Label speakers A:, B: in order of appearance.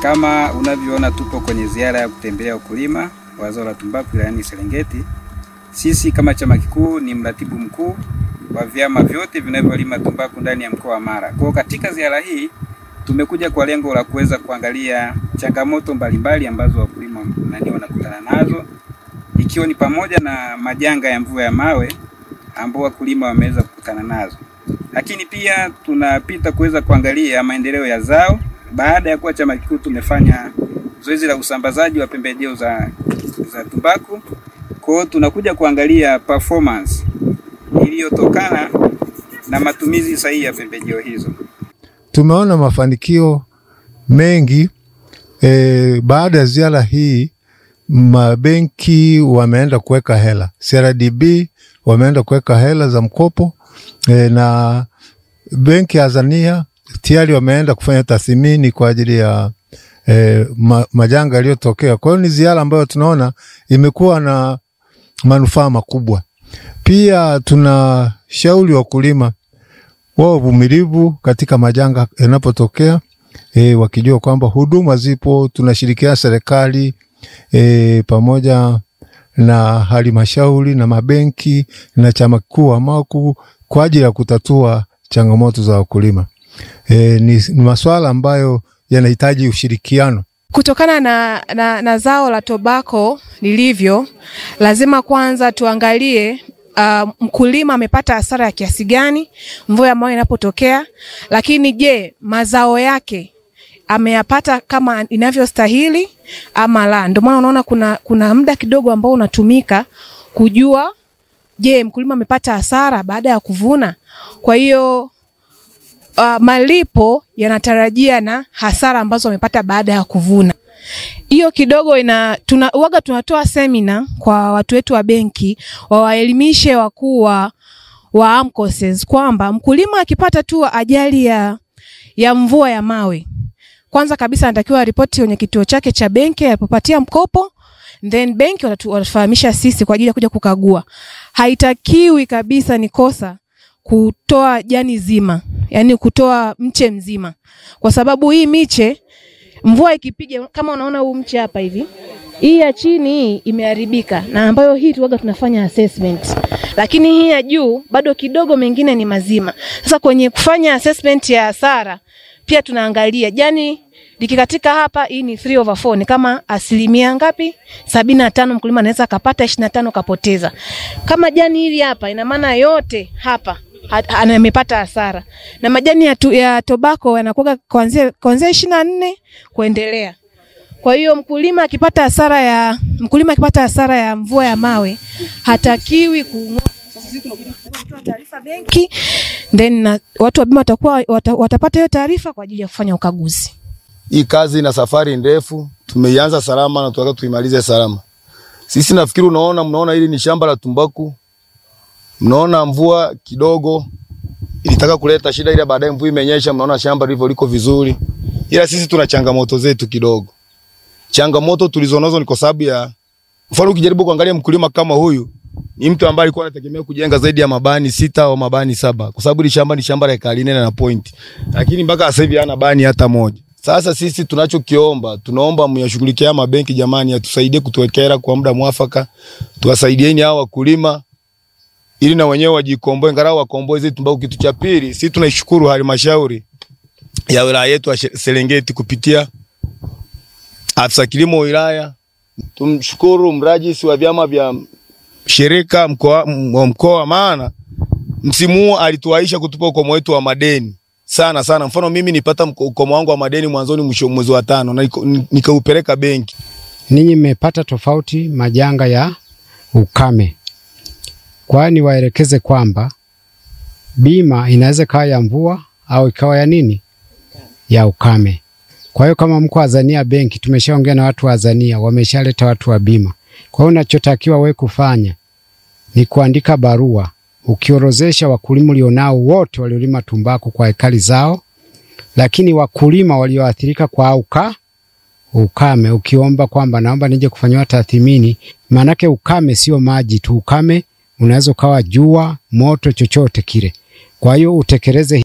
A: Kama unavyoona tupo kwenye ziara ya kutembelea wakulima wa zao la tumbaku wilayani Serengeti. Sisi kama chama kikuu ni mratibu mkuu wa vyama vyote vinavyolima tumbaku ndani ya mkoa wa Mara. Kwa katika ziara hii tumekuja kwa lengo la kuweza kuangalia changamoto mbalimbali ambazo wakulima wanakutana nazo, ikiwa ni pamoja na majanga ya mvua ya mawe ambao wakulima wameweza kukutana nazo. Lakini pia tunapita kuweza kuangalia maendeleo ya zao. Baada ya kuwa chama kikuu tumefanya zoezi la usambazaji wa pembejeo za tumbaku. Kwa hiyo tunakuja kuangalia performance iliyotokana na matumizi sahihi ya pembejeo hizo.
B: Tumeona mafanikio mengi baada ya ziara hii. Mabenki wameenda kuweka hela, CRDB wameenda kuweka hela za mkopo na benki ya Azania tayari wameenda kufanya tathmini kwa ajili ya majanga yaliyotokea. Kwa hiyo ni ziara ambayo tunaona imekuwa na manufaa makubwa. Pia tunashauri wakulima wao uvumilivu katika majanga yanapotokea, wakijua kwamba huduma zipo. Tunashirikiana serikali pamoja na halmashauri na mabenki na chama kikuu wa MAKU kwa ajili ya kutatua changamoto za wakulima. Ni masuala ambayo yanahitaji ushirikiano.
C: Kutokana na zao la tobako lilivyo, lazima kwanza tuangalie mkulima amepata hasara ya kiasi gani mvua ya mawe inapotokea, lakini je, mazao yake ameyapata kama inavyostahili ama la. Ndio maana unaona kuna muda kidogo ambao unatumika kujua je, mkulima amepata hasara baada ya kuvuna. Kwa hiyo malipo yanatarajia na hasara ambazo amepata baada ya kuvuna. Hiyo kidogo tunatoa semina kwa watu wetu wa benki, wawaelimishe wakuu wa AMCOS kwamba mkulima akipata tu ajali ya mvua ya mawe, kwanza kabisa anatakiwa ripoti kwenye kituo chake cha benki alipopatia mkopo, then benki watafahamisha sisi kwa ajili ya kuja kukagua. Haitakiwi kabisa ni kosa kutoa jani zima, yani kutoa mche mzima, kwa sababu hii miche mvua ikipiga, kama unaona huu mche hapa hivi, hii ya chini hii imeharibika, na ambayo hii tuwaga tunafanya assessment, lakini hii ya juu bado kidogo, mengine ni mazima. Sasa kwenye kufanya assessment ya hasara pia tunaangalia jani likikatika hapa, hii ni 3/4, ni kama asilimia ngapi? 75 mkulima anaweza akapata, 25 kapoteza. Kama jani hili hapa, ina maana yote hapa amepata hasara. Na majani ya tobako yanakuwa kuanzia 24 kuendelea. Kwa hiyo mkulima akipata hasara ya mvua ya mawe hatakiwi kung'oa. Sasa sisi tunakuja kutoa taarifa benki, then watu wa bima watapata hiyo taarifa kwa ajili ya kufanya ukaguzi.
D: Hii kazi ina safari ndefu, tumeianza salama na tunataka tuimalize salama. Sisi nafikiri mnaona hili ni shamba la tumbaku. Mnaona mvua kidogo ilitaka kuleta shida, ile baadaye mvua imenyesha, mnaona shamba lilivyo liko vizuri. Ila sisi tuna changamoto zetu kidogo. Changamoto tulizonazo ni kwa sababu ya mfano, ukijaribu kuangalia mkulima kama huyu ni mtu ambaye alikuwa anategemea kujenga zaidi ya mabani 6 au mabani 7, kwa sababu ni shamba la ekari 4 na point. Lakini mpaka sasa hivi hana bani hata moja. Sasa sisi tunachokiomba, tunaomba myashughulikie mabenki jamani, atusaidie kutuwekea kwa muda mwafaka. Tuwasaidieni hao wakulima ili na wenyewe wajikomboe, ngarau wakomboe zetu tumbaku. Kitu cha pili, sisi tunaishukuru halmashauri ya wilaya yetu ya Serengeti kupitia afisa kilimo wilaya. Tumshukuru mrajisi wa vyama vya shirika mkoa, maana msimu huu alituaisha kutupa ukomo wetu wa madeni sana. Mfano mimi nipata ukomo wangu wa madeni mwanzoni mwezi wa 5 na nikaupeleka benki.
E: Ninyi mmepata tofauti majanga ya ukame. Kwani waelekeze kwamba bima inaweza kawa ya mvua au ikawa ya nini? Ya ukame. Kwa hiyo kama mko Azania benki, tumeshaongea na watu wa Azania, wameshaleta watu wa bima. Kwa hiyo unachotakiwa wewe kufanya ni kuandika barua ukiorozesha wakulima ulionao wote waliolima tumbaku kwa ekari zao, lakini wakulima walioathirika kwa ukame, ukiomba kwamba naomba nije kufanywa tathmini. Manake ukame sio maji tu, ukame unaweza kawa jua, moto, chochote kile. Kwa hiyo utekeleze